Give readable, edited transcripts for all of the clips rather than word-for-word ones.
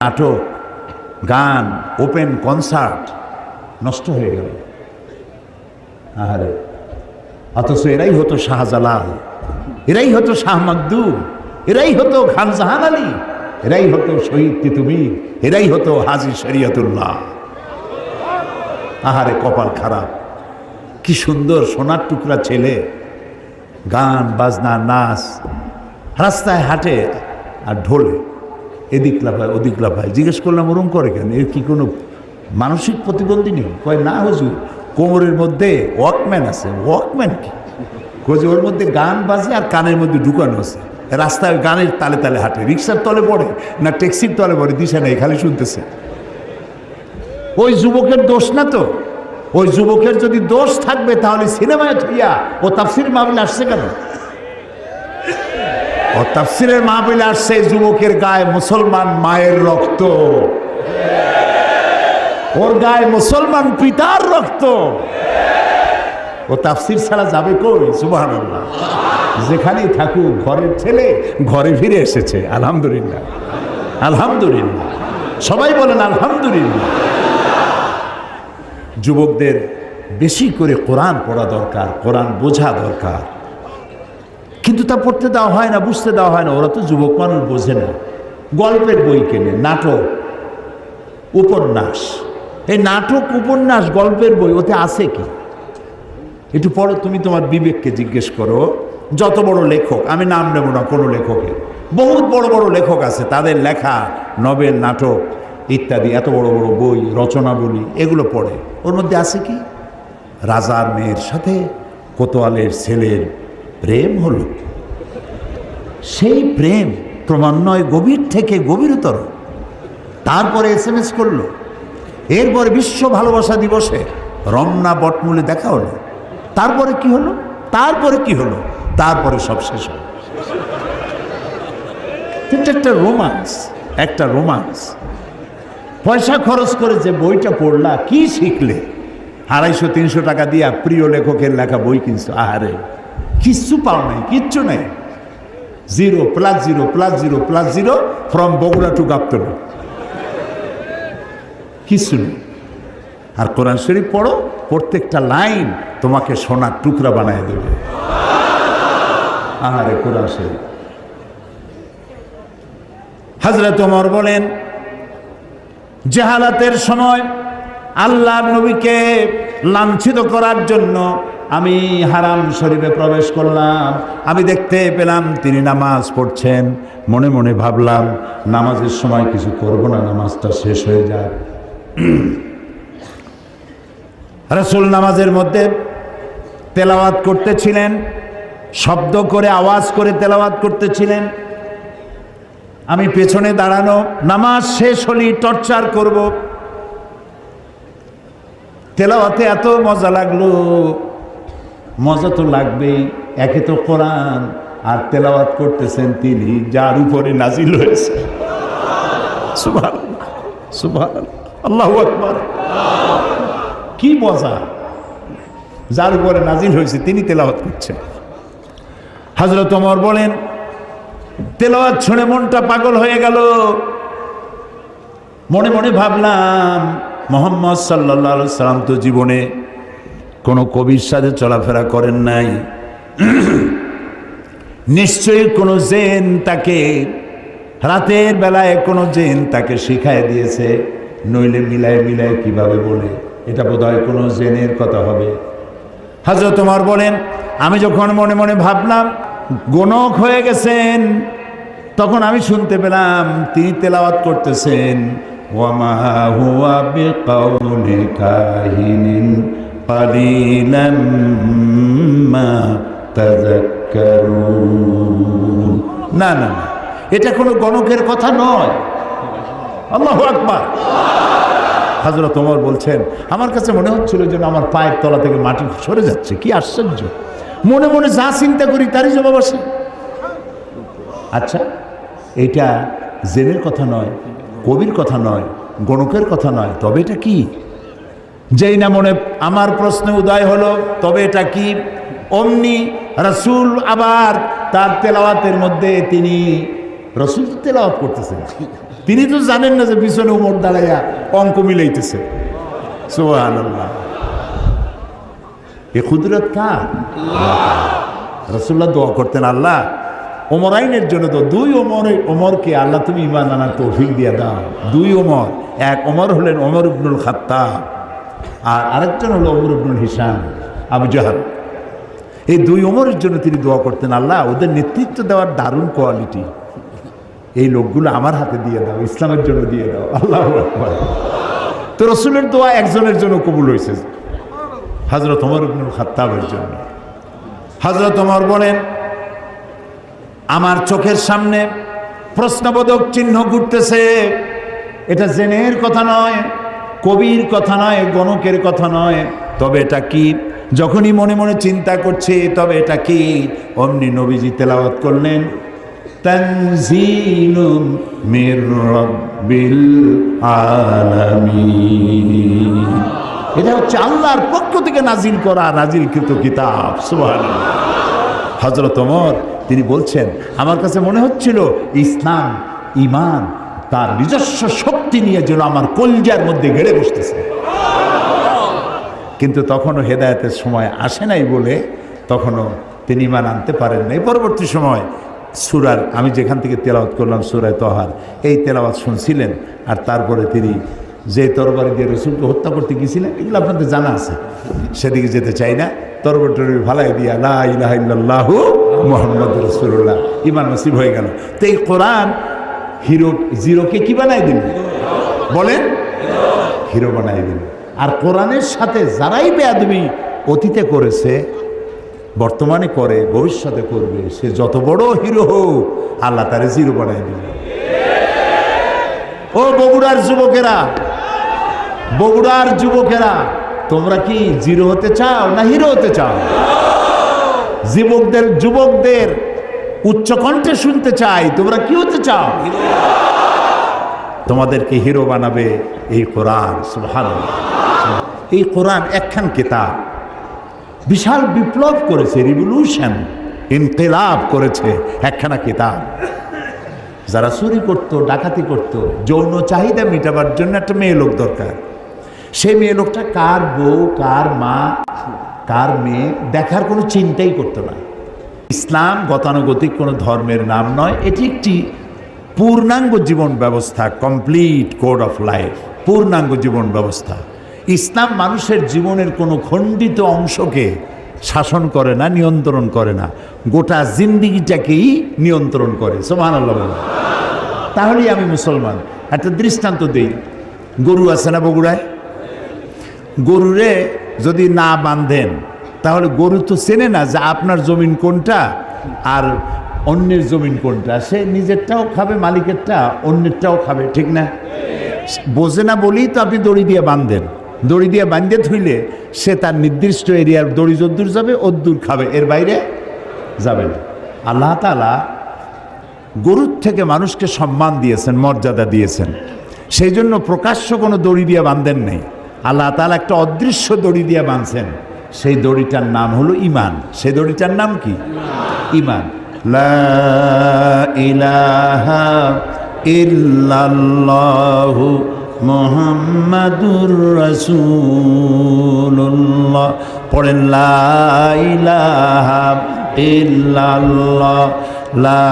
নাটক, গান, open concert নষ্ট হয়ে গেল। আরে অথচ এরাই হতো শাহজালাল, এরাই হতো শাহ মখদুম, এরাই হতো খান জাহান আলী, এরাই হতো শহীদ তিতুমির, এরাই হতো হাজী শরীয়তুল্লাহ। আহারে কপাল খারাপ। কি সুন্দর সোনার টুকরা ছেলে, গান বাজনা নাচ, রাস্তায় হাঁটে আর ঢোলে, এদিক লাফায় ওদিক লাফায়। জিজ্ঞেস করলাম ওরম করে কেন, এর কি কোনো মানসিক প্রতিবন্ধী নেই? কয় না হুজুর, কোমরের মধ্যে ওয়াকম্যান আছে। ওয়াকম্যান কি? কয়ে ওর মধ্যে গান বাজে আর কানের মধ্যে ঢুকানো আছে, রাস্তায় গানের তালে তালে হাঁটে। রিক্সার তলে পড়ে না ট্যাক্সির তলে পড়ে, দিশা নেই, খালি শুনতেছে। ওই যুবকের দোষ না তো? ওই যুবকের যদি দোষ থাকবে তাহলে সিনেমায় থইয়া ও তাফসির মাহফিলে আসছে কেন? ও তাফসিরের মাহফিলে আসছে যুবকের গায়ে মুসলমান মায়ের রক্ত, ওর গায়ে মুসলমান পিতার রক্ত। ও তাফসির ছাড়া যাবে কই? সুবহানাল্লাহ। যেখানেই থাকুক ঘরের ছেলে ঘরে ফিরে এসেছে। আলহামদুলিল্লাহ, আলহামদুলিল্লাহ, সবাই বলেন আলহামদুলিল্লাহ। যুবকদের বেশি করে কোরআন পড়া দরকার, কোরআন বোঝা দরকার, কিন্তু তা পড়তে দেওয়া হয় না, বুঝতে দেওয়া হয় না। ওরা তো যুবক মানুষ, বোঝে না। গল্পের বই কেনে, নাটক, উপন্যাস। এই নাটক, উপন্যাস, গল্পের বই, ওতে আছে কি? একটু পড়ো তুমি, তোমার বিবেককে জিজ্ঞেস করো। যত বড় লেখক, আমি নাম নেব না কোনো লেখকের, বহুত বড় বড় লেখক আছে, তাদের লেখা নভেল, নাটক ইত্যাদি, এত বড় বড় বই, রচনাবলী, এগুলো পড়ে। ওর মধ্যে আছে কি? রাজার মেয়ের সাথে কোতোয়ালের ছেলের প্রেম হলো, সেই প্রেম ক্রমান্বয়ে গভীর থেকে গভীরতর। তারপরে SMS করলো, এরপরে বিশ্ব ভালোবাসা দিবসে রমনা বটমূলে দেখা হলো। তারপরে কি হলো? তারপরে কি হলো? তারপরে সব শেষ হলো। এটা একটা রোমান্স, একটা রোমান্স। পয়সা খরচ করে যে বইটা পড়লা, কি শিখলে? 250-300 টাকা দিয়া প্রিয় লেখকের লেখা বই কিনছো। আহারে কিচ্ছু পাও নাই, কিচ্ছু নাই। 0 + 0 + 0 + 0 ফ্রম বগুড়া টু গাবতলী, কিচ্ছু নেই। আর কোরআন শরীফ পড়ো, প্রত্যেকটা লাইন তোমাকে সোনার টুকরা বানায় দেবে। আহারে কোরআন শরীফ। হযরত ওমর বলেন, জাহালাতের সময় আল্লাহর নবীকে লাঞ্ছিত করার জন্য আমি হারাম শরীফে প্রবেশ করলাম। আমি দেখতে পেলাম তিনি নামাজ পড়ছেন। মনে মনে ভাবলাম নামাজের সময় কিছু করব না, নামাজটা শেষ হয়ে যায়। রাসূল নামাজের মধ্যে তেলাওয়াত করতেছিলেন, শব্দ করে আওয়াজ করে তেলাওয়াত করতেছিলেন। আমি পেছনে দাঁড়ানো, নামাজ শেষ হলেই টর্চার করব। তেলাওয়াতে এত মজা লাগলো। মজা তো লাগবেই, একে তো কোরআন, আর তেলাওয়াত করতেছেন তিনি যার উপরে নাজিল হয়েছে। সুবহানাল্লাহ, সুবহানাল্লাহ, আল্লাহু আকবার। কি মজা! যার উপরে নাজিল হয়েছে তিনি তেলাওয়াত করছেন। হযরত ওমর বলেন, তেলাওয়াত শুনে মনটা পাগল হয়ে গেল। মনে মনে ভাবলাম মুহাম্মদ সাল্লাল্লাহু আলাইহি সাল্লাম তো জীবনে কোনো কবির সাথে চলাফেরা করেন নাই। নিশ্চয়ই কোনো জেন তাকে, রাতের বেলায় কোনো জেন তাকে শিখায় দিয়েছে, নইলে মিলায় মিলায় কিভাবে বলে, এটা বোধহয় কোনো জেনের কথা হবে। হযরত ওমর বলেন, আমি যখন মনে মনে ভাবলাম গণক হয়ে গেছেন, তখন আমি শুনতে পেলাম তিনি তেলাওয়াত করতেছেন, ওয়ামা হুয়া বিকাউলি কাহিনিন কালিলাম মা তাযাক্কারুন। না না না, এটা কোনো গণকের কথা নয়। আল্লাহু আকবার। হযরত ওমর বলছেন, আমার কাছে মনে হচ্ছিল যেন আমার পায়ের তলা থেকে মাটি সরে যাচ্ছে। কি আশ্চর্য! মনে মনে যা চিন্তা করি তারই জবাব আসে। আচ্ছা, এটা জেনের কথা নয়, কবির কথা নয়, গণকের কথা নয়, তবে এটা কি? যেই না মনে আমার প্রশ্নে উদয় হলো, তবে এটা কি? অমনি রাসূল আবার তার তেলাওয়াতের মধ্যে তিনি রাসূল তেলাওয়াত করতেছেন। তিনি তো জানেন না যে পিছনে ওমর দাঁড়াইয়া অঙ্ক মিলাইতেছে। সুবহানাল্লাহ। এ কুদরত কার? রাসূলুল্লাহ দোয়া করতেন, আল্লাহ ওমরাইনের জন্য তো দুই ওমরকে আল্লাহ তুমি ঈমান আনার তৌফিক দিয়ে দাও। দুই ওমর, এক ওমর হলেন ওমর ইবনুল খাত্তাব আর আরেকজন হলো ওমর ইবনুল হিশাম আবু জাহল। এই দুই ওমরের জন্য তিনি দোয়া করতেন, আল্লাহ ওদের নেতৃত্ব দেওয়ার দারুণ কোয়ালিটি, এই লোকগুলো আমার হাতে দিয়ে দাও, ইসলামের জন্য দিয়ে দাও। আল্লাহু আকবার। তো রাসূলের দোয়া একজনের জন্য কবুল হয়েছে, হযরত ওমর ইবনুল খাত্তাবের জন্য। হযরত ওমর বলেন, আমার চোখের সামনে প্রশ্নবোধক চিহ্ন ঘুরতেছে, এটা জেনের কথা নয়, কবির কথা নয়, গণকের কথা নয়, তবে এটা কি? যখনই মনে মনে চিন্তা করছে তবে এটা কি, অমনি নবীজি তেলাওয়াত করলেন, তানজিলুম মির রাব্বিল আলামিন। এটা হচ্ছে আল্লাহর পক্ষ থেকে নাজিল করা, নাজিলকৃত কিতাব। সুবহানাল্লাহ। হযরত ওমর তিনি বলছেন, আমার কাছে মনে হচ্ছিল ইসলাম ঈমান তার নিজস্ব শক্তি নিয়ে যেন আমার কলজার মধ্যে গেড়ে বসতেছে। কিন্তু তখনও হেদায়েতের সময় আসে নাই বলে তখনও তিনি ঈমান আনতে পারেন নাই। পরবর্তী সময় সূরার, আমি যেখান থেকে তেলাওয়াত করলাম সূরা তহার, এই তেলাওয়াত শুনছিলেন। আর তারপরে তিনি যে তরবারি দিয়ে রাসূলকে হত্যা করতে গিয়েছিলেন, এগুলো আপনাদের জানা আছে, সেদিকে যেতে চাই না। তরবারি ভালাই দিয়া লা ইলাহা ইল্লাল্লাহু মুহাম্মাদুর রাসূলুল্লাহ, ঈমান নসিব হয়ে গেল। তো এই কোরআন জিরোকে কি বানাই দিল? বলেন, হিরো বানাই দিল। আর কোরআনের সাথে যারাই বেয়াদবি অতীতে করেছে, বর্তমানে করে, ভবিষ্যতে করবে, সে যত বড় হিরো হোক আল্লাহ তারে জিরো বানাই দিল। ও বগুড়ার যুবকেরা, বগুড়ার যুবকেরা, তোমরা কি জিরো হতে চাও না হিরো হতে চাও? যুবকদের উচ্চ কণ্ঠে শুনতে চাই, তোমরা কি হতে চাও? তোমাদেরকে হিরো বানাবে এই কোরআন। সুবহানাল্লাহ। এই কোরআন একখান কিতাব, বিশাল বিপ্লব করেছে, রিভলিউশন, ইনকিলাব করেছে একখানা কিতাব। যারা চুরি করতো, ডাকাতি করতো, যৌন চাহিদা মেটাবার জন্য একটা মেয়ে লোক দরকার, সেই মেয়ে লোকটা কার বউ, কার মা, কার মেয়ে দেখার কোনো চিন্তাই করতো না। ইসলাম গতানুগতিক কোনো ধর্মের নাম নয়, এটি একটি পূর্ণাঙ্গ জীবন ব্যবস্থা, কমপ্লিট কোড অফ লাইফ, পূর্ণাঙ্গ জীবন ব্যবস্থা। ইসলাম মানুষের জীবনের কোনো খণ্ডিত অংশকে শাসন করে না, নিয়ন্ত্রণ করে না, গোটা জিন্দিগিটাকেই নিয়ন্ত্রণ করে। সুবহানাল্লাহ। তাহলেই আমি মুসলমান। একটা দৃষ্টান্ত দেই, গরু আছে না বগুড়ায়? গরুরে যদি না বাঁধেন তাহলে গরু তো চেনে না যে আপনার জমিন কোনটা আর অন্যের জমিন কোনটা। সে নিজেরটাও খাবে, মালিকেরটা, অন্যেরটাও খাবে, ঠিক না? বোঝে না বলেই তো আপনি দড়ি দিয়ে বাঁধেন। দড়ি দিয়ে বাঁধে থইলে সে তার নির্দিষ্ট এরিয়ার দড়ি যদ্দূর যাবে অদ্দূর খাবে, এর বাইরে যাবে না। আল্লাহ তাআলা গরুর থেকে মানুষকে সম্মান দিয়েছেন, মর্যাদা দিয়েছেন, সেই জন্য প্রকাশ্য কোনো দড়ি দিয়ে বাঁধেন নেই। আল্লাহ তাআলা একটা অদৃশ্য দড়ি দিয়ে বাঁধছেন, সেই দড়িটার নাম হলো ঈমান। সেই দড়িটার নাম কি? ঈমান। লা ইলাহা ইল্লাল্লাহু মুহাম্মাদুর রাসূলুল্লাহ। পড়েন, লা ইলাহা ইল্লাল্লাহ, লা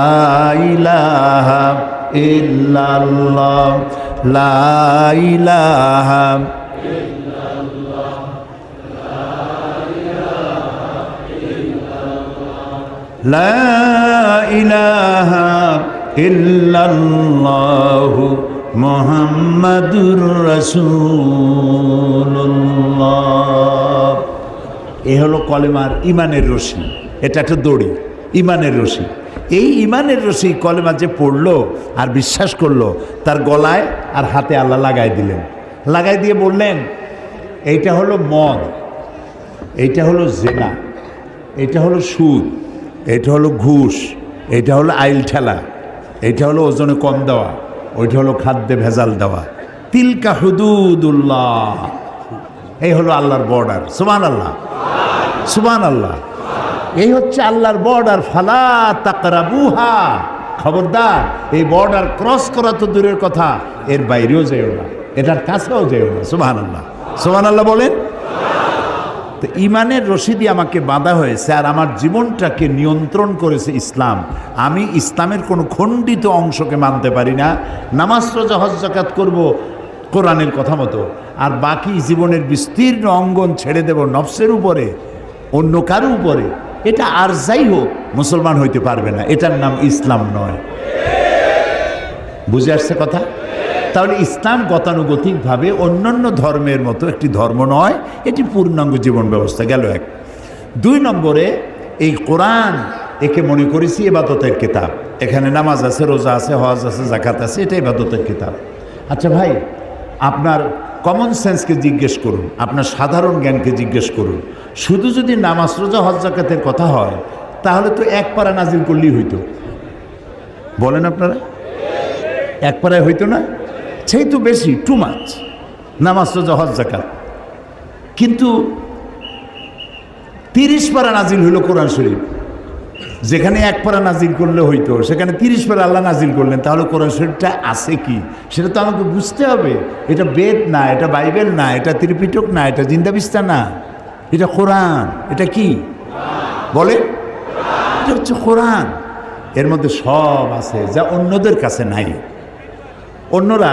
ইলাহা ইল্লাল্লাহ, লা ইলাহা লা ইলাহা ইল্লাল্লাহু মুহাম্মাদুর রাসূলুল্লাহ। এ হলো কলেমার ঈমানের রশি, এটা একটা দড়ি, ঈমানের রশি। এই ঈমানের রশি কলেমা যে পড়লো আর বিশ্বাস করলো, তার গলায় আর হাতে আল্লাহ লাগাই দিলেন। লাগাই দিয়ে বললেন, এইটা হলো মদ, এইটা হলো জেনা, এইটা হলো সুদ, এটা হলো ঘুষ, এটা হলো আইল ঠেলা, এটা হলো ওজনে কম দেওয়া, ওইটা হলো খাদ্যে ভেজাল দেওয়া। তিলকা হুদুদুল্লাহ, এই হলো আল্লাহর বর্ডার। সুবহানাল্লাহ, সুবহানাল্লাহ। এই হচ্ছে আল্লাহর বর্ডার। ফালা তাকরাবুহা, খবরদার, এই বর্ডার ক্রস করা তো দূরের কথা, এর বাইরেও যেও না, এটার কাছেও যেও না। সুবহানাল্লাহ, সুবহানাল্লাহ বলেন। তো ইমানের রশিদি আমাকে বাঁধা হয়েছে, আর আমার জীবনটাকে নিয়ন্ত্রণ করেছে ইসলাম। আমি ইসলামের কোনো খণ্ডিত অংশকে মানতে পারি না। নামাজ, রোজা, হজ, যাকাত করব কোরআনের কথা মতো, আর বাকি জীবনের বিস্তীর্ণ অঙ্গন ছেড়ে দেব নফসের উপরে, অন্য কারো উপরে। এটা আর যাই হোক মুসলমান হইতে পারবে না। এটার নাম ইসলাম নয়। বুঝে আসছে কথা? তাহলে ইসলাম গতানুগতিকভাবে অন্যান্য ধর্মের মতো একটি ধর্ম নয়, এটি পূর্ণাঙ্গ জীবন ব্যবস্থা। গেল এক। 2 নম্বরে, এই কোরআন একে মনে করেছি ইবাদতের কিতাব। এখানে নামাজ আছে, রোজা আছে, হজ আছে, যাকাত আছে, এটা ইবাদতের কিতাব। আচ্ছা ভাই, আপনার কমন সেন্সকে জিজ্ঞেস করুন, আপনার সাধারণ জ্ঞানকে জিজ্ঞেস করুন। শুধু যদি নামাজ, রোজা, হজ, যাকাতের কথা হয়, তাহলে তো এক পারা নাজিল করলেই হইতো। বলেন আপনারা, এক পারায় হইতো না? সেই তো বেশি, টু মাচ, নামাজ, রোজা, হজ, যাকাত। কিন্তু 30 পারা নাজিল হইল কোরআন শরীফ। যেখানে এক পারা নাজিল করলে হইতো, সেখানে 30 পারা আল্লাহ নাজিল করলেন। তাহলে কোরআন শরীফটা আছে কি, সেটা তো আমাকে বুঝতে হবে। এটা বেদ না, এটা বাইবেল না, এটা ত্রিপিটক না, এটা জিন্দাবিস্তা না, এটা কোরআন। এটা কি বলে? এটা হচ্ছে কোরআন। এর মধ্যে সব আছে যা অন্যদের কাছে নাই। অন্যরা,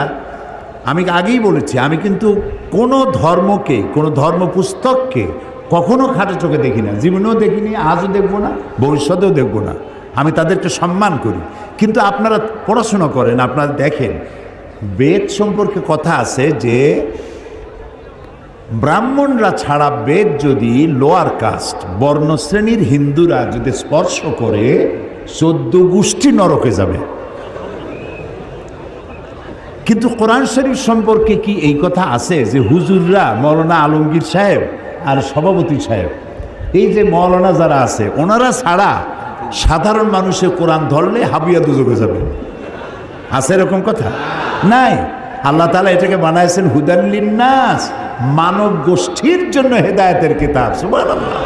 আমি আগেই বলেছি, আমি কিন্তু কোনো ধর্মকে, কোনো ধর্ম পুস্তককে কখনো খাটো চোখে দেখি না, জীবনেও দেখিনি, আজও দেখবো না, ভবিষ্যতেও দেখবো না। আমি তাদেরকে সম্মান করি। কিন্তু আপনারা পড়াশোনা করেন, আপনারা দেখেন, বেদ সম্পর্কে কথা আছে যে ব্রাহ্মণরা ছাড়া বেদ যদি লোয়ার কাস্ট, বর্ণশ্রেণীর হিন্দুরা যদি স্পর্শ করে, 14 গোষ্ঠী নরকে যাবে। কিন্তু কোরআন শরীফ সম্পর্কে কি এই কথা আছে যে হুজুররা, মৌলানা আলমগীর সাহেব আর সভাপতি সাহেব, এই যে মৌলানা যারা আছে, ওনারা ছাড়া সাধারণ মানুষের কোরআন ধরলে হাবিয়া দুজকে যাবে? আছে এরকম কথা? নাই। আল্লাহ তাআলা এটাকে বানাইছেন হুদান লিন্নাস, মানব গোষ্ঠীর জন্য হেদায়েতের কিতাব। সুবহানাল্লাহ।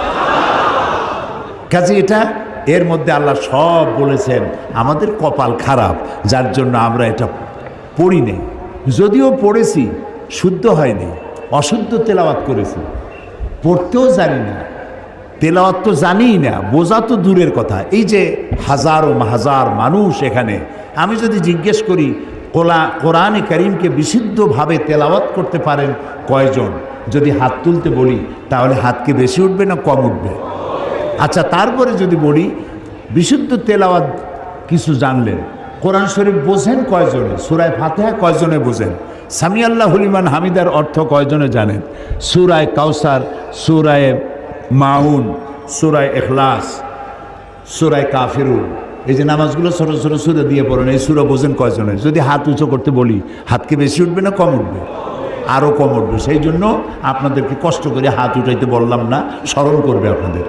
কাজে এটা, এর মধ্যে আল্লাহ সব বলেছেন। আমাদের কপাল খারাপ, যার জন্য আমরা এটা পড়ি নেই। যদিও পড়েছি, শুদ্ধ হয়নি, অশুদ্ধ তেলাওয়াত করেছি, পড়তেও জানি না, তেলাওয়াত তো জানিই না, বোঝা তো দূরের কথা। এই যে হাজারো হাজার মানুষ এখানে, আমি যদি জিজ্ঞেস করি কোরআনে কারীমকে বিশুদ্ধভাবে তেলাওয়াত করতে পারেন কয়জন, যদি হাত তুলতে বলি, তাহলে হাত কি বেশি উঠবে না কম উঠবে? আচ্ছা, তারপরে যদি বলি বিশুদ্ধ তেলাওয়াত কিছু জানলেন, কোরআন শরীফ বোঝেন কয়জনে, সূরা ফাতিহা কয়জনে বোঝেন, সামি আল্লাহু লিমান হামিদার অর্থ কয়জনে জানেন, সূরা কাউসার, সূরা মাউন, সূরা ইখলাস, সূরা কাফিরুন, এই যে নামাজগুলো ছোট ছোট সূরা দিয়ে পড়েন, এই সূরা বোঝেন কয়জনে? যদি হাত উঁচু করতে বলি, হাত কি বেশি উঠবে না কম উঠবে? আরও কম উঠবে। সেই জন্য আপনাদেরকে কষ্ট করে হাত উঠাইতে বললাম না, স্মরণ করবে আপনাদের।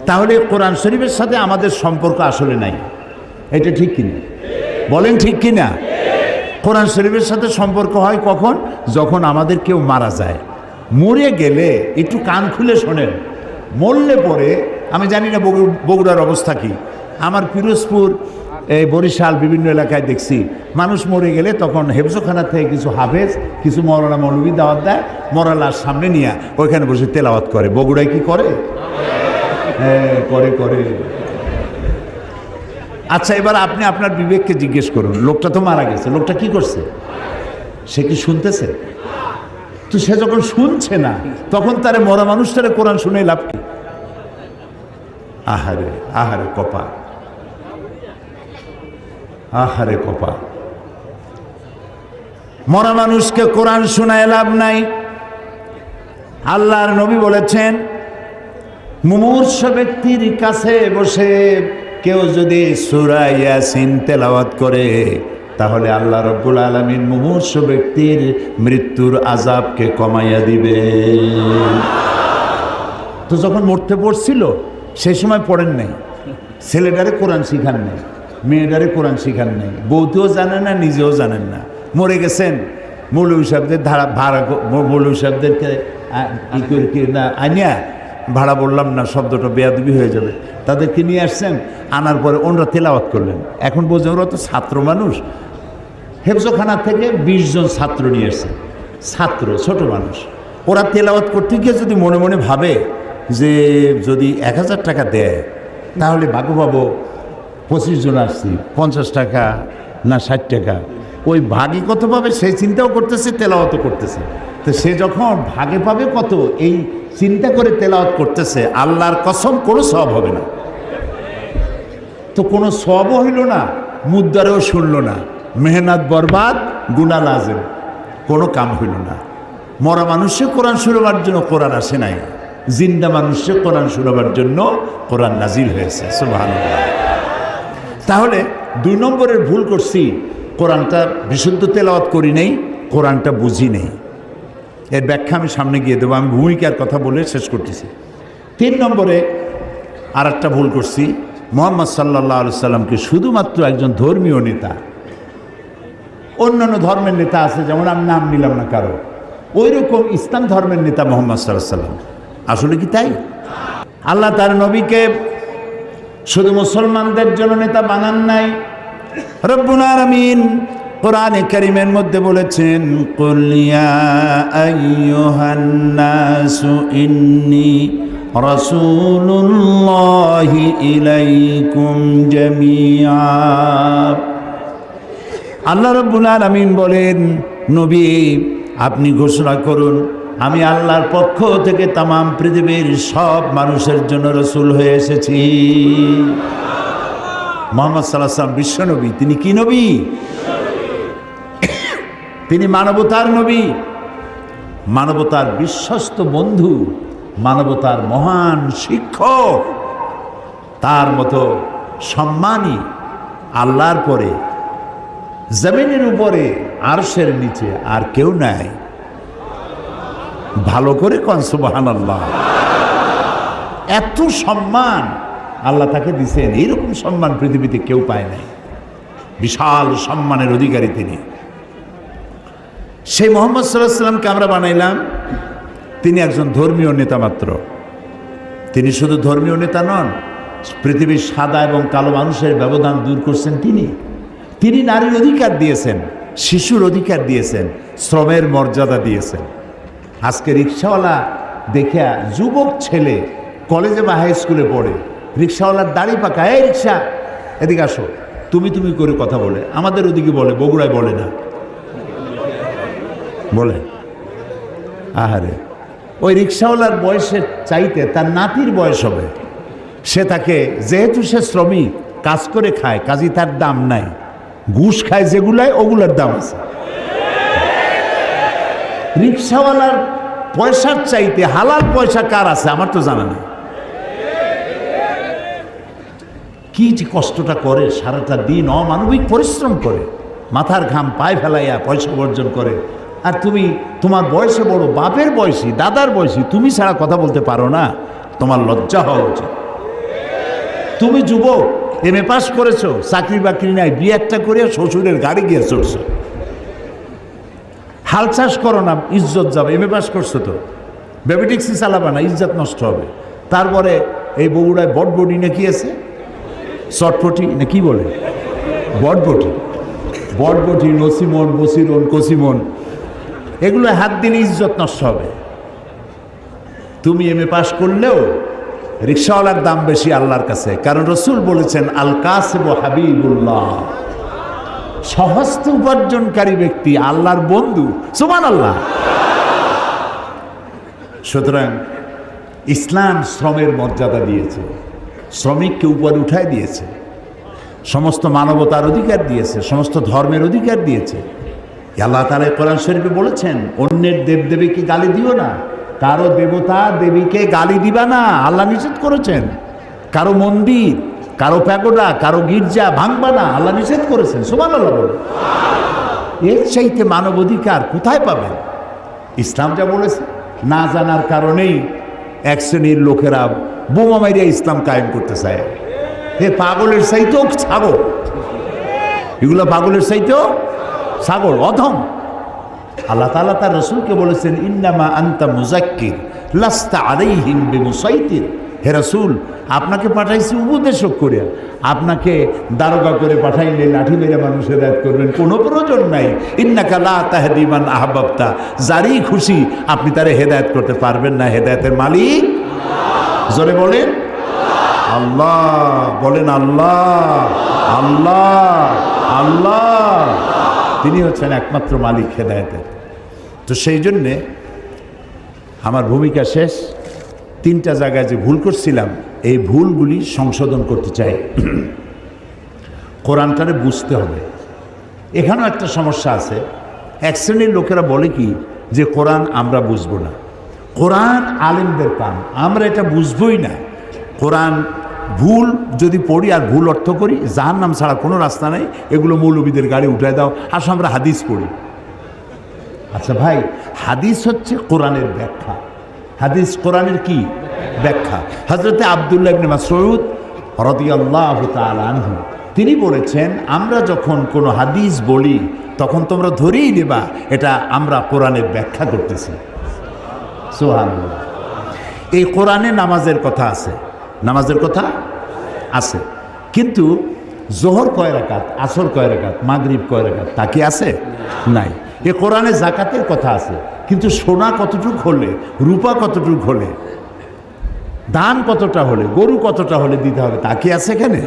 তাহলে কোরআন শরীফের সাথে আমাদের সম্পর্ক আসলে নাই, এটা ঠিক কিনা? বলেন ঠিক কিনা? কোরআন শরীফের সাথে সম্পর্ক হয় কখন? যখন আমাদের কেউ মারা যায়। মরে গেলে একটু কান খুলে শোনেন, মরলে পরে, আমি জানি না বগুড়ার অবস্থা কি, আমার পিরোজপুর, এই বরিশাল, বিভিন্ন এলাকায় দেখছি মানুষ মরে গেলে তখন হেফজখানা থেকে কিছু হাফেজ, কিছু মৌলানা মৌলবী দাওয়াত দেয়, মরা লাশ সামনে নিয়ে ওইখানে বসে তেলাওয়াত করে। বগুড়ায় কি করে? হ্যাঁ, করে। আচ্ছা, এবার আপনি আপনার বিবেককে জিজ্ঞেস করুন, লোকটা তো মারা গেছে, লোকটা কি করছে? সে কি শুনতেছে? তো সে যখন শুনছে না, তখন তারে মরা মানুষটারে কোরআন শুনে লাভ কি? আহারে আহারে কপাল, আহারে কপাল। মরা মানুষকে কোরআন শোনায় লাভ নাই। আল্লাহর নবী বলেছেন, মুমূর্ষ ব্যক্তির কাছে বসে কেউ যদি সূরা ইয়াসিন তেলাওয়াত করে, তাহলে আল্লাহ রাব্বুল আলামিন মুমূর্ষ ব্যক্তির মৃত্যুর আযাবকে কমাইয়া দিবে। তো যখন মরতে পড়ছিল, সেই সময় পড়েন নাই, ছেলেটারে কোরআন শিখান নাই, মেয়েটারে কোরআন শিখান নাই, বউতেও জানেন না, নিজেও জানেন না, মরে গেছেন। মৌলভী সাহেবদের মৌলভী সাহেবদেরকে আনিয়া, ভাড়া বললাম না, শব্দটা বেয়াদবি হয়ে যাবে, তাদেরকে নিয়ে আসছেন, আনার পরে ওনারা তেলাওয়াত করলেন। এখন বোঝেন ওরা তো ছাত্র মানুষ, হেফজখানা থেকে 20 জন ছাত্র নিয়ে এসছেন, ছাত্র ছোট মানুষ। ওরা তেলাওয়াত করতে গিয়ে যদি মনে মনে ভাবে যে যদি 1000 টাকা দেয় তাহলে ভাগো পাবো, 25 জন আসছি, 50 টাকা না 60 টাকা, ওই ভাগে কত পাবে সেই চিন্তাও করতেছে, তেলাওয়াতও করতেছে। তো সে যখন ভাগে পাবে কত এই চিন্তা করে তেলাওয়াত করতেছে, আল্লাহর কসম কোনো সওয়াব হবে না। তো কোনো সওয়াবও হইল না, মুদ্দারেও শুনল না, মেহনত বরবাদ, গুনাহ লাজেম, কোনো কাম হইল না। মরা মানুষে কোরআন শুনবার জন্য কোরআন আসে নাই, জিন্দা মানুষে কোরআন শুনবার জন্য কোরআন নাজিল হয়েছে। সুবহানাল্লাহ। তাহলে 2 নম্বরের ভুল করছি, কোরআনটা বিশুদ্ধ তেলাওয়াত করি নেই, কোরআনটা বুঝি নেই। এর ব্যাখ্যা আমি সামনে গিয়ে দেবো, আমি ভূমিকার কথা বলে শেষ করতেছি। 3 নম্বরে আর একটা ভুল করছি, মুহাম্মদ সাল্লাল্লাহু আলাইহি সাল্লামকে শুধুমাত্র একজন ধর্মীয় নেতা, অন্যান্য ধর্মের নেতা আছে যেমন আমি নাম নিলাম না কারো, ওই রকম ইসলাম ধর্মের নেতা মুহাম্মদ সাল্লাল্লাহু আলাইহি সাল্লাম। আসলে কি তাই? আল্লাহ তার নবীকে শুধু মুসলমানদের জন্য নেতা বানান নাই। রব্বুল আলামিন কোরআনে কারীমের মধ্যে বলেছেন, কুল ইয়া আইয়ুহান নাসু ইন্নী রাসূলুল্লাহি ইলাইকুম জামিআ। আল্লাহ রব্বুল আলামিন বলেন, নবী আপনি ঘোষণা করুন আমি আল্লাহর পক্ষ থেকে তামাম পৃথিবীর সব মানুষের জন্য রসুল হয়ে এসেছি। মুহাম্মদ সাল্লাল্লাহু আলাইহি ওয়াসাল্লাম বিশ্বনবী। তিনি কি নবী? তিনি মানবতার নবী, মানবতার বিশ্বস্ত বন্ধু, মানবতার মহান শিক্ষক। তার মতো সম্মানী আল্লাহর পরে জমিনের উপরে আরশের নিচে আর কেউ নাই। ভালো করে কোন সুবহানাল্লাহ। এত সম্মান আল্লাহ তাকে দিয়েছেন, এইরকম সম্মান পৃথিবীতে কেউ পায় নাই। বিশাল সম্মানের অধিকারী তিনি। সেই মুহাম্মদ সাল্লাল্লাহু আলাইহি ওয়াসাল্লামকে আমরা বানাইলাম, তিনি একজন ধর্মীয় নেতা মাত্র। তিনি শুধু ধর্মীয় নেতা নন, পৃথিবীর সাদা এবং কালো মানুষের ব্যবধান দূর করছেন তিনি। তিনি নারীর অধিকার দিয়েছেন, শিশুর অধিকার দিয়েছেন, শ্রমের মর্যাদা দিয়েছেন। আজকে রিক্সাওয়ালা দেখে যুবক ছেলে কলেজে বা হাই স্কুলে পড়ে, রিক্সাওয়ালার দাড়ি পাকা, এই রিক্সা এদিকে আসো, তুমি তুমি করে কথা বলে। আমাদের ওদিকে বলে, বগুড়ায় বলে না, বলে আহারে। ওই রিক্সাওয়ালার বয়সের চাইতে তার নাতির বয়স হবে, সে তাকে, যেহেতু সে শ্রমিক কাজ করে খায়, কাজী তার দাম নাই। ঘুষ খায় যেগুলায়, ওগুলার দাম আছে। রিক্সাওয়ালার পয়সার চাইতে হালাল পয়সা কার আছে আমার তো জানা নেই। কি যে কষ্টটা করে, সারাটা দিন অমানবিক পরিশ্রম করে, মাথার ঘাম পায়ে ফেলাইয়া পয়সা উপার্জন করে। আর তুমি তোমার বয়সে বড়, বাপের বয়সী, দাদার বয়সী, তুমি ছাড়া কথা বলতে পারো না, তোমার লজ্জা হওয়া উচিত। তুমি যুবক, এমএ পাস করেছো, চাকরি বাকরি নাই, বিয়ে একটা করে শ্বশুরের গাড়ি গিয়ে চড়ছো। হাল চাষ করো না, ইজ্জত যাবে। এমএ পাস করছো তো, বেবি ট্যাক্সি চালাবে না, ইজ্জত নষ্ট হবে। তারপরে এই বগুড়ায় বটবটি না কি আছে, চটপটি না কি বলে, বটবটি, বটবটি, নসিমন, বসিরন, কসিমন, এগুলো হাত দিলে ইজ্জত নষ্ট হবে। তুমি এমএ পাস করলেও রিক্সাওয়ালার দাম বেশি আল্লাহর কাছে, কারণ রসুল বলেছেন আল কাসিব হাবিবুল্লাহ, সহস্ত উপার্জনকারী ব্যক্তি আল্লাহর বন্ধু। সুবহানাল্লাহ। সুতরাং ইসলাম শ্রমের মর্যাদা দিয়েছে, শ্রমিককে উপরে উঠায় দিয়েছে, সমস্ত মানবতার অধিকার দিয়েছে, সমস্ত ধর্মের অধিকার দিয়েছে। আল্লাহ তাআলা কোরআন শরীফে বলেছেন, অন্যের দেবদেবীকে গালি দিও না, কারো দেবতা দেবীকে গালি দিবা না, আল্লাহ নিষেধ করেছেন। কারো মন্দির, কারো প্যাগোডা, কারো গির্জা ভাঙবা না, আল্লাহ নিষেধ করেছেন। সুবহানাল্লাহ বলে। এর চাইতে মানব অধিকার কোথায় পাবেন? ইসলাম যা বলেছে, না জানার কারণেই এক শ্রেণীর লোকেরা বোমা মাইরিয়া ইসলাম কায়েম করতে চায়। এ পাগলের চাইতেও ছাগল, এগুলো পাগলের চাইতেও ছাগল, অধম। আল্লাহ তাআলা তার রাসূলকে বলেছেন, ইন্নামা আনতা মুযাক্কির লাস্তা আলাইহিম বিমুসাইতির, হে রাসূল, আপনাকে পাঠাইছি উপদেশক করে, আপনাকে দারোগা করে পাঠাইলে লাঠি মেরে মানুষ হেদায়েত করবেন কোনো প্রয়োজন নাই। ইন্নাকা লা তাহদি মান আহবাবতা, যারই খুশি আপনি তারে হেদায়েত করতে পারবেন না। হেদায়েতের মালিক জোরে বলেন আল্লাহ, বলেন আল্লাহ, আল্লাহ, আল্লাহ, তিনি হচ্ছেন একমাত্র মালিক হেদায়েতের। তো সেই জন্যে আমার ভূমিকা শেষ। 3টা জায়গায় যে ভুল করছিলাম এই ভুলগুলি সংশোধন করতে চাই। কোরআনটারে বুঝতে হবে। এখানেও একটা সমস্যা আছে। এক শ্রেণীর লোকেরা বলে কি যে কোরআন আমরা বুঝবো না, কোরআন আলেমদের কাম, আমরা এটা বুঝবই না। কোরআন ভুল যদি পড়ি আর ভুল অর্থ করি, জাহান্নাম ছাড়া কোনো রাস্তা নেই, এগুলো মৌলবীদের গাড়ি উঠায় দাও, আসো আমরা হাদিস পড়ি। আচ্ছা ভাই, হাদিস হচ্ছে কোরআনের ব্যাখ্যা। হাদিস কোরআনের কি ব্যাখ্যা? হযরতে আব্দুল্লাহ ইবনে মাসউদ রাদিয়াল্লাহু তাআলা আনহু তিনি বলেছেন, আমরা যখন কোনো হাদিস বলি তখন তোমরা ধরেই নেবা এটা আমরা কোরআনের ব্যাখ্যা করতেছি। সুবহানাল্লাহ। এই কোরআনে নামাজের কথা আছে, নামাজের কথা আছে, কিন্তু জোহর কয় রাকাত, আসর কয় রাকাত, মাগরিব কয় রাকাত তা কি আছে? নাই। এ কোরআনে যাকাতের কথা আছে, কিন্তু সোনা কতটুক হলে, রূপা কতটুক হলে, দান কতটা হলে, গরু কতটা হলে দিতে হবে তা কি আছে এখানে?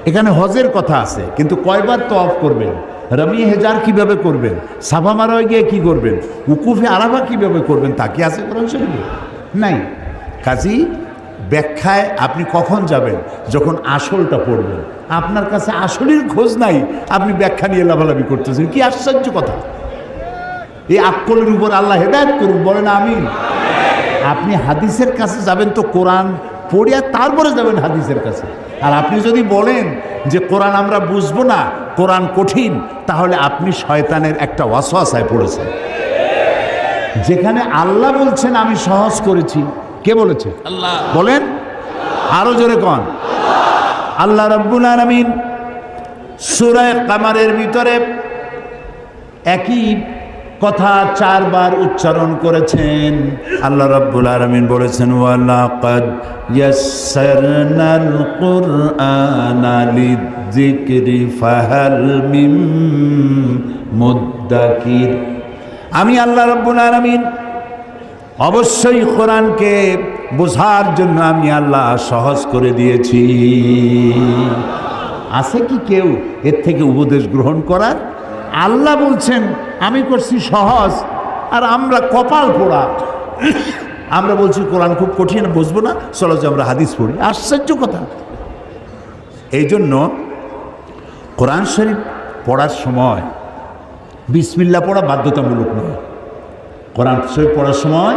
এখানে হজের কথা আছে, কিন্তু কয়বার তওয়াফ করবেন, রমি হেজার কিভাবে করবেন, সাফা মারোয় গিয়ে কি করবেন, উকুফে আরাফা কিভাবে করবেন তা কি আছে কোরআন শরীফে? নাই। কাজী ব্যাখ্যায় আপনি কখন যাবেন? যখন আসলটা পড়বেন। আপনার কাছে আসলের খোঁজ নাই, আপনি ব্যাখ্যা নিয়ে লাভালাভি করতেছেন, কি আশ্চর্য কথা! এই আক্কলের উপর আল্লাহ হেদায়েত করুন, বলেন আমিন। আপনি হাদিসের কাছে যাবেন তো কোরআন পড়িয়া তারপরে যাবেন হাদিসের কাছে। আর আপনি যদি বলেন যে কোরআন আমরা বুঝবো না, কোরআন কঠিন, তাহলে আপনি শয়তানের একটা ওয়াসওয়াসায় পড়েছেন। যেখানে আল্লাহ বলছেন আমি সহজ করেছি, কে বলেছে? আল্লাহ। বলেন আরো জোরে কোন? আল্লাহ রাব্বুল আলামিন সূরা কামারের ভিতরে একই কথা 4 বার উচ্চারণ করেছেন। আল্লাহ রাব্বুল আলামিন বলেছেন, ওয়ালাকাদ ইয়াসসারনাল কুরআনা লিযিকরি ফাহাল মিন মুদ্দাকির। আমি আল্লাহ রাব্বুল আলামিন অবশ্যই কোরআনকে বোঝার জন্য আমি আল্লাহ সহজ করে দিয়েছি। আছে কি কেউ এর থেকে উপদেশ গ্রহণ করার? আল্লাহ বলছেন আমি করছি সহজ, আর আমরা কপাল পোড়া, আমরা বলছি কোরআন খুব কঠিন, বুঝবো না, চলো যে আমরা হাদিস পড়ি। আশ্চর্য কথা। এই জন্য কোরআন শরীফ পড়ার সময় বিসমিল্লাহ পড়া বাধ্যতামূলক নয়। কোরআন শরীফ পড়ার সময়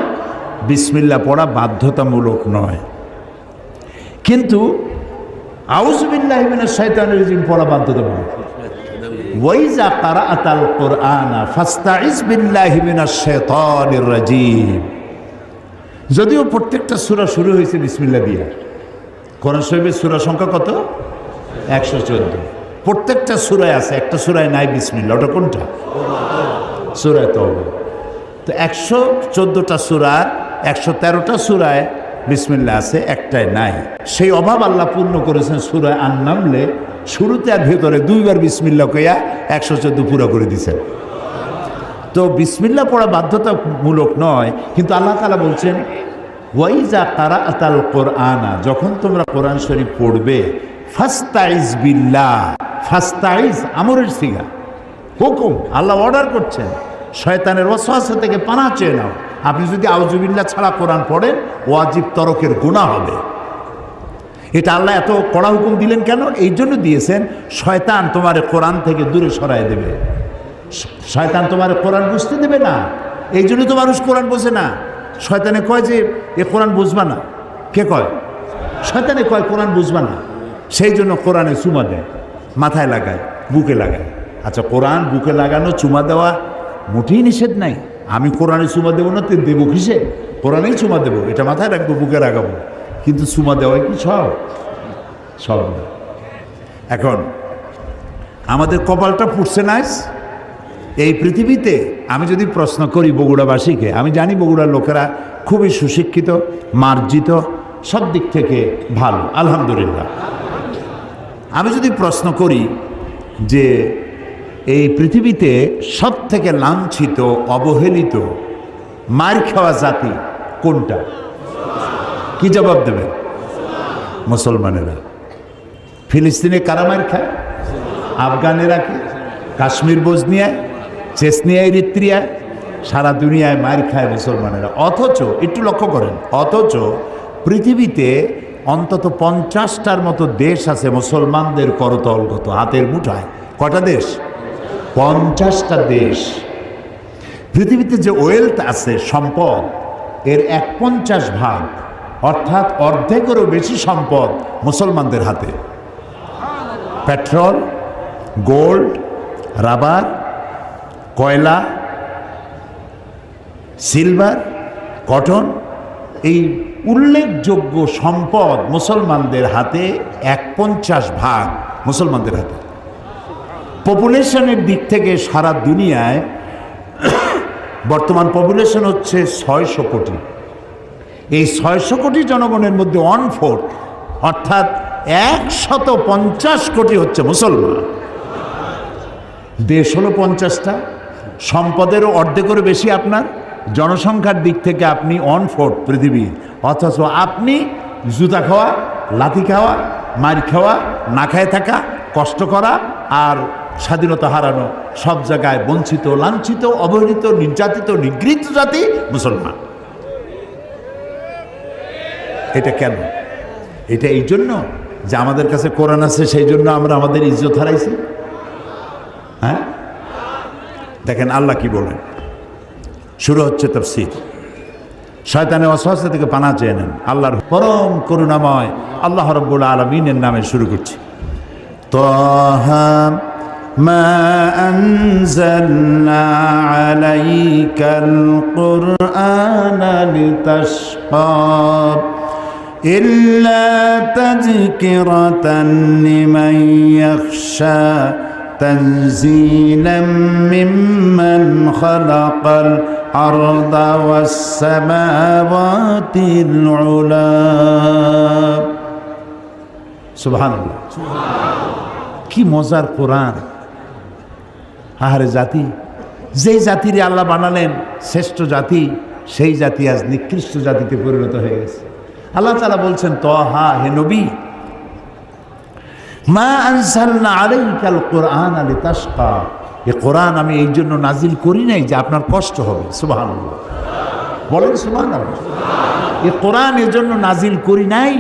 বিসমিল্লাহ পড়া বাধ্যতামূলক নয়, কিন্তু আউযু বিল্লাহি মিনাশ শাইতানির রাজিম পড়া বাধ্যতামূলক। ওয়াইজা কারাআতাল কুরআনা ফাস্তাইজ বিল্লাহি মিনাশ শাইতানির রাজিম। যদিও প্রত্যেকটা সূরা শুরু হয়েছে বিসমিল্লাহ দিয়ে। কোরআন শরীফের সূরা সংখ্যা কত? 114। প্রত্যেকটা সূরায় আছে, একটা সূরায় নাই বিসমিল্লাহ। ওটা কোনটা? সূরা তাওবা। তো 114টা সূরার 113টা সূরায় বিসমিল্লাহ আছে, একটাই নাই। সেই অভাব আল্লাহ পূর্ণ করেছেন সূরা আন-নামলে, শুরুতে আর ভেতরে 2 বার বিসমিল্লাহ কইয়া 114 পুরো করে দিয়েছেন। তো বিসমিল্লাহ পড়া বাধ্যতামূলক নয়, কিন্তু আল্লাহ তাআলা বলছেন ওয়াইজা কারাআতাল কুরআনা, যখন তোমরা কোরআন শরীফ পড়বে, ফাস্তাইজ বিল্লাহ। ফাস্তাইজ আমরের সিগা, হুকুম, আল্লাহ অর্ডার করছেন, শয়তানের ওয়াসওয়াসা থেকে পানাহ চেয়ে নাও। আপনি যদি আউযু বিল্লাহ ছাড়া কোরআন পড়েন, ওয়াজিব তরকের গুনাহ হবে। এটা আল্লাহ এত কড়া হুকুম দিলেন কেন? এই জন্য দিয়েছেন, শয়তান তোমার কোরআন থেকে দূরে সরায় দেবে, শয়তান তোমার কোরআন বুঝতে দেবে না। এই জন্য তো মানুষ কোরআন বোঝে না। শয়তানে কয় যে এ কোরআন বুঝবা না। কে কয়? শয়তানে কয় কোরআন বুঝবা না। সেই জন্য কোরআনে চুমা দেয়, মাথায় লাগায়, বুকে লাগায়। আচ্ছা, কোরআন বুকে লাগানো চুমা দেওয়া মোটেই নিষেধ নাই। আমি কোরআনে চুমা দেবো না, দেবো কিসে? কোরআনেই চুমা দেবো, এটা মাথায় রাখবো, বুকে লাগাবো, কিন্তু চুমা দেওয়াই কি সব না। এখন আমাদের কপালটা পুড়ছে না এই পৃথিবীতে। আমি যদি প্রশ্ন করি বগুড়াবাসীকে, আমি জানি বগুড়ার লোকেরা খুবই সুশিক্ষিত, মার্জিত, সব দিক থেকে ভালো, আলহামদুলিল্লাহ। আমি যদি প্রশ্ন করি যে এই পৃথিবীতে সব থেকে লাঞ্ছিত, অবহেলিত, মার খাওয়া জাতি কোনটা, কি জবাব দেবেন? মুসলমানেরা। ফিলিস্তিনে কারা মার খায়? আফগানেরা কি? কাশ্মীর, বজনিয়ায়, চেচনিয়া, এরিত্রিয়ায়, সারা দুনিয়ায় মার খায় মুসলমানেরা। অথচ একটু লক্ষ্য করেন, অথচ পৃথিবীতে অন্তত 50টার মতো দেশ আছে মুসলমানদের করতলগত, হাতের মুঠায়। কটা দেশ? 50টা দেশ। পৃথিবীতে যে ওয়েলথ আছে, সম্পদ, এর 1/50 অর্থাৎ অর্ধেকেরও বেশি সম্পদ মুসলমানদের হাতে। পেট্রোল, গোল্ড, রাবার, কয়লা, সিলভার, কটন, এই উল্লেখযোগ্য সম্পদ মুসলমানদের হাতে। 1/50 মুসলমানদের হাতে। পপুলেশনের দিক থেকে সারা দুনিয়ায় বর্তমান পপুলেশন হচ্ছে 600 কোটি। এই 600 কোটি জনগণের মধ্যে 1/4 অর্থাৎ 150 কোটি হচ্ছে মুসলমান। দেশ হলো 50টা, সম্পদেরও অর্ধেকেরও বেশি আপনার। জনসংখ্যার দিক থেকে আপনি 1/4 পৃথিবীর, অথচ আপনি জুতা খাওয়া, লাথি খাওয়া, মার খাওয়া, না খায় থাকা, কষ্ট করা আর স্বাধীনতা হারানো, সব জায়গায় বঞ্চিত, লাঞ্ছিত, অবহেলিত, নির্যাতিত, নিগৃহীত জাতি মুসলমান। এটা কেন? এটা এই জন্য যে আমাদের কাছে কোরআন আছে, সেই জন্য আমরা আমাদের ইজ্জত হারাইছি? হ্যাঁ, দেখেন আল্লাহ কি বলেন। শুরু হচ্ছে তাফসীর। শয়তানের ওয়াসওয়াসা থেকে পানাহ চেয়ে নেন, আল্লাহর পরম করুণাময় আল্লাহ রাব্বুল আলামিনের নামে শুরু করছি। তাহা মা আনজালনা আলাইকাল কুরআনা লিতাশকা ইল্লা তাযকিরাতান লিমান ইয়াখশা তানযীলাম মিম্মান খালাকাল আরদা ওয়াস সামাওয়াতিল উলা। সুবহানাল্লাহ। কি মজার কোরআন! আহারে জাতি, যেই জাতির আল্লাহ বানালেন শ্রেষ্ঠ জাতি, সেই জাতি আজ নিকৃষ্ট জাতিতে পরিণত হয়ে গেছে। আল্লাহ তাআলা বলছেন, তাহা, হে নবী, মা আনজালনা আলাইকাল কুরআনা লিতাশকা, এই কোরআন আমি এই জন্য নাজিল করি নাই যে আপনার কষ্ট হবে। সুবহানাল্লাহ, বলেন সুবহানাল্লাহ। এই কোরআন এর জন্য নাজিল করি নাই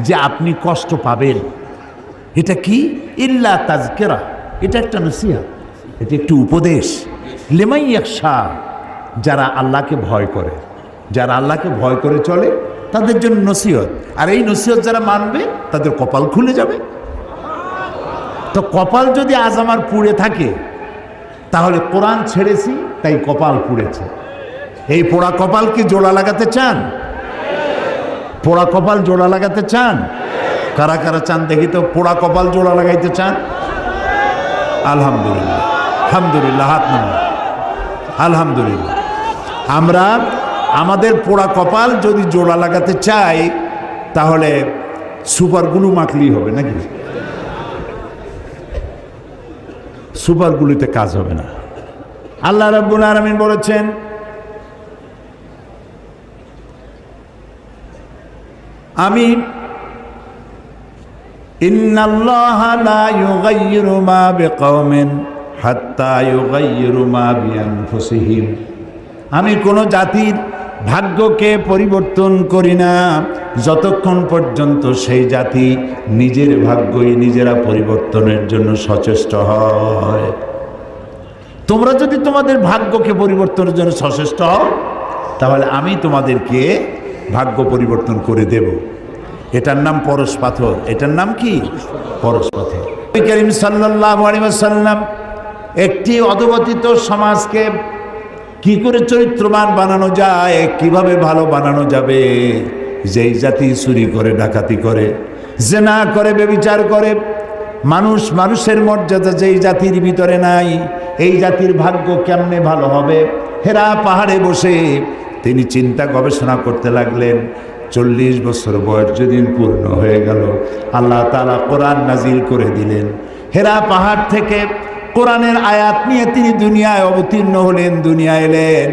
যে আপনি কষ্ট পাবেন। এটা কি? ইল্লা তাযকিরা, এটা একটা নসিহত, এটা একটু উপদেশ। লিমান ইয়াখশা, যারা আল্লাহকে ভয় করে, যারা আল্লাহকে ভয় করে চলে তাদের জন্য নসিহত। আর এই নসিহত যারা মানবে তাদের কপাল খুলে যাবে। তো কপাল যদি আজ আমার পুড়ে থাকে, তাহলে কোরআন ছেড়েছি তাই কপাল পুড়েছে। এই পোড়া কপাল কি জোড়া লাগাতে চান? পোড়া কপাল জোড়া লাগাতে চান? কারা কারা চান দেখি তো, পোড়া কপাল জোড়া লাগাইতে চান? আলহামদুলিল্লাহ, আলহামদুলিল্লাহ, হাত নামান। আলহামদুলিল্লাহ। আমরা আমাদের পোড়া কপাল যদি জোড়া লাগাতে চাই, তাহলে সুপার গ্লু মাখলেই হবে নাকি? সুপার গ্লুতে কাজ হবে না। আল্লাহ রাব্বুল আলামিন বলেছেন, আমি ইন্নাল্লাহা লা ইউগাইয়িরু মা বিকওমিন হাত্তা ইউগাইয়িরু মা বিআনফুসিহিম, আমি কোনো জাতির ভাগ্যকে পরিবর্তন করি না যতক্ষণ পর্যন্ত সেই জাতি নিজের ভাগ্যই নিজেরা পরিবর্তনের জন্য সচেষ্ট হয়। তোমরা যদি তোমাদের ভাগ্যকে পরিবর্তনের জন্য সচেষ্ট হও, তাহলে আমি তোমাদেরকে ভাগ্য পরিবর্তন করে দেব। এটার নাম পরশ পাথর। এটার নাম কি? পরশ পাথর। নবী করিম সাল্লাল্লাহু আলাইহি ওয়াসাল্লাম একটি অধঃপতিত সমাজকে কি করে চরিত্রবান বানানো যায়, কিভাবে ভালো বানানো যাবে, যেই জাতি চুরি করে, ডাকাতি করে, জেনা করে, ব্যভিচার করে, মানুষের মর্যাদা যেই জাতির ভিতরে নাই, এই জাতির ভাগ্য কেমনে ভালো হবে? হেরা পাহাড়ে বসে তিনি চিন্তা গবেষণা করতে লাগলেন। 40 বছর বয়স যেদিন পূর্ণ হয়ে গেল, আল্লাহ তাআলা কোরআন নাজিল করে দিলেন। হেরা পাহাড় থেকে কোরআনের আয়াত নিয়ে তিনি দুনিয়ায় অবতীর্ণ হলেন, দুনিয়ায় এলেন।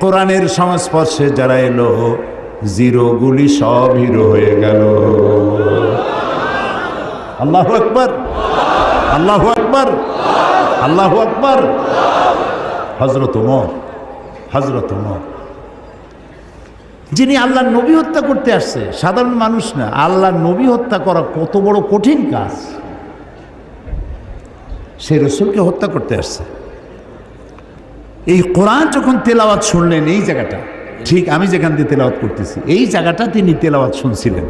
কোরআনের সংস্পর্শে যারা এলো, জিরোগুলি সব হিরো হয়ে গেল। আল্লাহু আকবার, আল্লাহু আকবার, আল্লাহু আকবার। হযরত ওমর, যিনি আল্লাহর নবী হত্যা করতে আসছে, সাধারণ মানুষ না, আল্লাহর নবী হত্যা করা কত বড় কঠিন কাজ। সে রসুলকে হত্যা করতে আসছে। এই কোরআন যখন তেলাওয়াত শুনলেন, এই জায়গাটা ঠিক আমি যেখান দিয়ে তেলাওয়াত করতেছি, এই জায়গাটা তিনি তেলাওয়াত শুনছিলেন,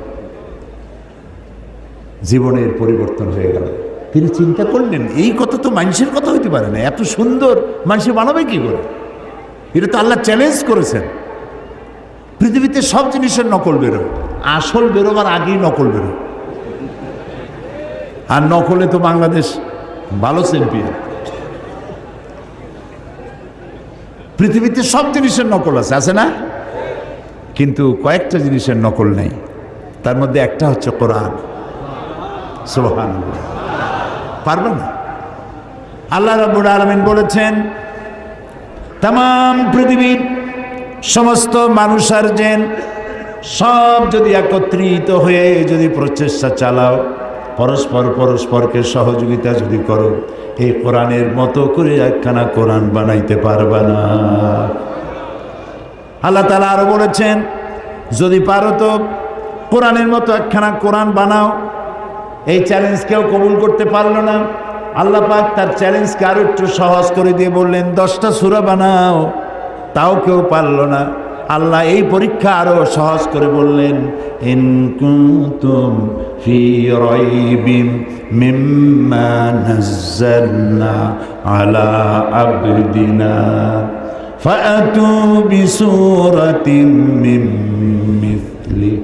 জীবনের পরিবর্তন হয়ে গেল। তিনি চিন্তা করলেন, এই কথা তো মানুষের কথা হইতে পারে না, এত সুন্দর মানুষের বানাবে কি করে? এটা তো আল্লাহ চ্যালেঞ্জ করেছেন। পৃথিবীতে সব জিনিসের নকল বেরো, আসল বেরোবার আগেই নকল বেরো। আর নকলে তো বাংলাদেশ ভালো চ্যাম্পিয়ন। পৃথিবীতে সব জিনিসের নকল আছে না? কিন্তু কয়েকটা জিনিসের নকল নেই, তার মধ্যে একটা হচ্ছে কোরআন। সুবহানাল্লাহ, পারবে না? আল্লাহ রাব্বুল আলামিন বলেছেন, তামাম পৃথিবীর সমস্ত মানুষ আর জিন সব যদি একত্রিত হয়ে যদি প্রচেষ্টা চালাও, পরস্পরকে সহযোগিতা যদি করো, এই কোরআনের মতো করে একখানা কোরআন বানাইতে পারবে না। আল্লাহ তাআলা আরো বলেছেন, যদি পারো তো কোরআনের মতো একখানা কোরআন বানাও। এই চ্যালেঞ্জ কেউ কবুল করতে পারলো না। আল্লাহ পাক তার চ্যালেঞ্জকে আরো একটু সহজ করে দিয়ে বললেন, 10টা সূরা বানাও, তাও কেউ পারল না। আল্লাহ এই পরীক্ষা আরো সহজ করে বললেন, ইন কুনতুম ফি রাইবিম মিম্মা নাযালনা আলা আবদিনা ফাআতু বিসূরাতিন মিন মিথলি।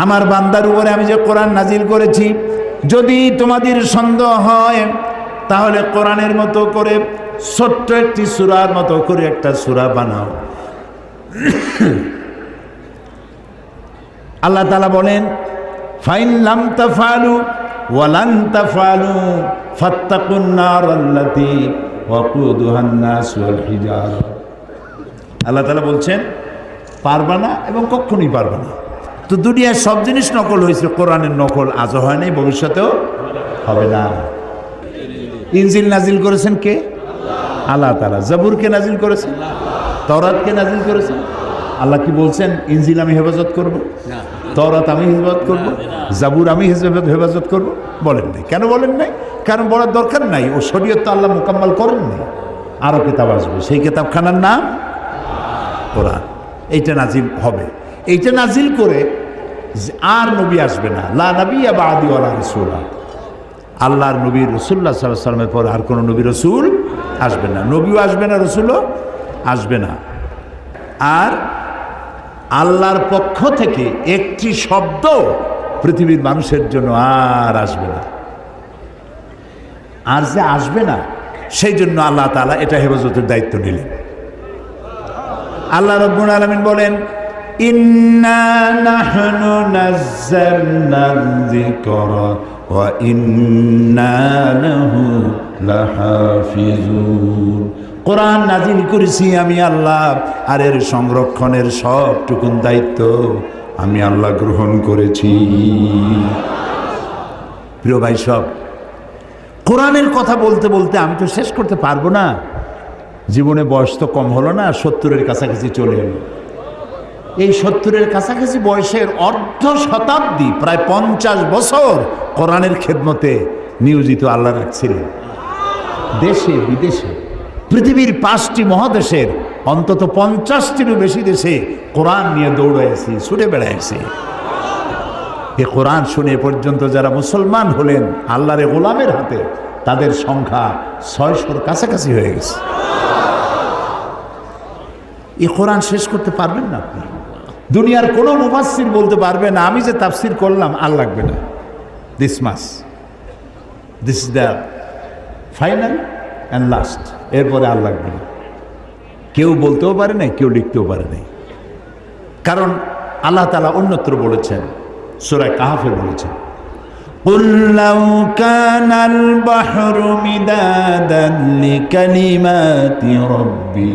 আমার বান্দার উপরে আমি যে কোরআন নাজিল করেছি, যদি তোমাদের সন্দেহ হয় তাহলে কোরআনের মতো করে ছোট্ট একটি সূরার মতো করে একটা সূরা বানাও। আল্লাহ তাআলা বলেন, ফাইন লাম তাফআলু ওয়া লান তাফআলু ফাত্তাকুন নারাল্লাতী ওয়াকুদুহান নাস ওয়াল হিজারা। আল্লাহ তাআলা বলছেন, পারবা না এবং কখনোই পারবা না। তো দুনিয়ার সব জিনিস নকল হয়েছে, কোরআনের নকল আজও হয় নাই, ভবিষ্যতেও হবে না। ইনজিল নাজিল করেছেন কে? আল্লাহ তাআলা। জাবুরকে নাজিল করেছেন, তাওরাতকে নাজিল করেছেন। আল্লাহ কি বলছেন, ইনজিল আমি হেফাজত করব, তাওরাত আমি হেফাজত করব, জাবুর আমি হেফাজত করব? বলেন নাই। কেন বলেন নাই? কারণ বলার দরকার নাই, ও শরীয়ত তো আল্লাহ মোকাম্মল করেন নাই। আরও কিতাব আসবে, সেই কিতাবখানার নাম কোরআন। এইটা নাজিল হবে। এইটা নাজিল করে আর নবী আসবে না, লা নবিয়্যা বা'দি ওয়ালা রাসূলা। আল্লাহর নবী রাসূলুল্লাহ সাল্লাল্লাহু আলাইহি ওয়াসাল্লামের পর আর কোনো নবী রাসূল আসবে না, নবীও আসবে না, রাসূলও আসবে না। আর আল্লাহর পক্ষ থেকে একটি শব্দ পৃথিবীর মানুষের জন্য আর আসবে না। আর যে আসবে না, সেই জন্য আল্লাহ তাআলা এটা হেফাজতের দায়িত্ব নিলেন। আল্লাহ রাব্বুল আলামিন বলেন, ইন্না নাহনু নাযালনা যিকরা ওয়া ইন্না লাহু লাহাফিজুন। কোরআন নাজিল করেছি আমি আল্লাহ, আর এর সংরক্ষণের সবটুকুন দায়িত্ব আমি আল্লাহ গ্রহণ করেছি। প্রিয় ভাই সব, কোরআনের কথা বলতে বলতে আমি তো শেষ করতে পারবো না। জীবনে বয়স তো কম হলো না, 70-এর কাছাকাছি চলে এলো। এই 70-এর কাছাকাছি বয়সের অর্ধ শতাব্দী, প্রায় 50 বছর কোরআনের খেদমতে নিয়োজিত আল্লাহ রাখছিলেন। দেশে বিদেশে পৃথিবীর 5টি মহাদেশের অন্তত 50টিরও বেশি দেশে কোরআন নিয়ে দৌড়াইছি, ছুটে বেড়াইছি। এ কোরআন শুনে পর্যন্ত যারা মুসলমান হলেন আল্লাহর গোলামের হাতে, তাদের সংখ্যা 600-র কাছাকাছি হয়ে গেছে। এই কোরআন শেষ করতে পারবেন না আপনি। দুনিয়ার কোনো মুফাসসির বলতে পারবে না, আমি যে তাফসির করলাম আর লাগবে না, this is the final and last, এরপরে আর লাগবে না। কেউ বলতেও পারে নাই, কেউ লিখতেও পারে নাই। কারণ আল্লাহ তাআলা অন্যত্র বলেছেন, সূরা কাহফে বলেছেন, قُلْ لَوْ كَانَ الْبَحْرُ مِدَادًا لِكَلِمَاتِ رَبِّي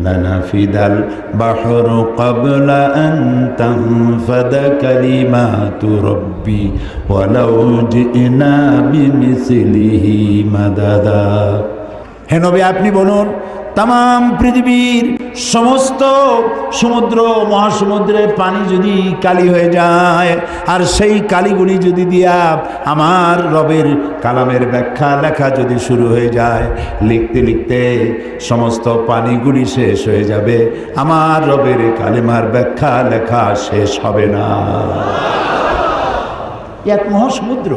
لَنَفِدَ الْبَحْرُ قَبْلَ أَنْ تَنْفَدَ كَلِمَاتُ رَبِّي وَلَوْ جِئْنَا بِمِثْلِهِ مَدَدًا। হে নবী, আপনি বলুন, তাম পৃথিবীর সমস্ত সমুদ্র মহাসমুদ্রের পানি যদি কালি হয়ে যায়, আর সেই কালিগুলি যদি দিয়া আমার রবের কালামের ব্যাখ্যা লেখা যদি শুরু হয়ে যায়, লিখতে লিখতে সমস্ত পানিগুলি শেষ হয়ে যাবে, আমার রবের কালিমার ব্যাখ্যা লেখা শেষ হবে না। এক মহাসমুদ্র।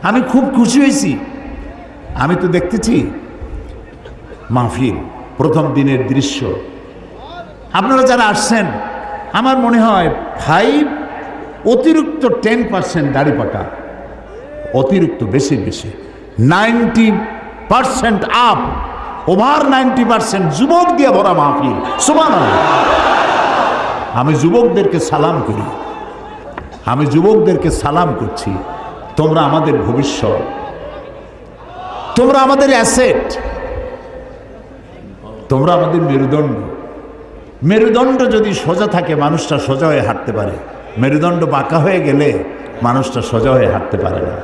আমি খুব খুশি হয়েছি। আমি তো দেখতেছি মাহফিল, প্রথম দিনের দৃশ্য। আপনারা যারা আসছেন, আমার মনে হয় 5 অতিরিক্ত 10% দাড়ি পাকা, অতিরিক্ত বেশি 90% আপ, ওভার 90% যুবক দিয়ে ভরা মাহফিল। সুবহানাল্লাহ। আমি যুবকদেরকে সালাম করি, আমি যুবকদেরকে সালাম করছি। তোমরা আমাদের ভবিষ্যৎ, তোমরা আমাদের অ্যাসেট, তোমরা আমাদের মেরুদণ্ড। মেরুদণ্ড যদি সোজা থাকে মানুষটা সোজা হয়ে হাঁটতে পারে, মেরুদণ্ড বাঁকা হয়ে গেলে মানুষটা সোজা হয়ে হাঁটতে পারে না।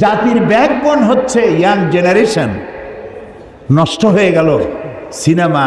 জাতির ব্যাকবোন হচ্ছে ইয়াং জেনারেশন। নষ্ট হয়ে গেল সিনেমা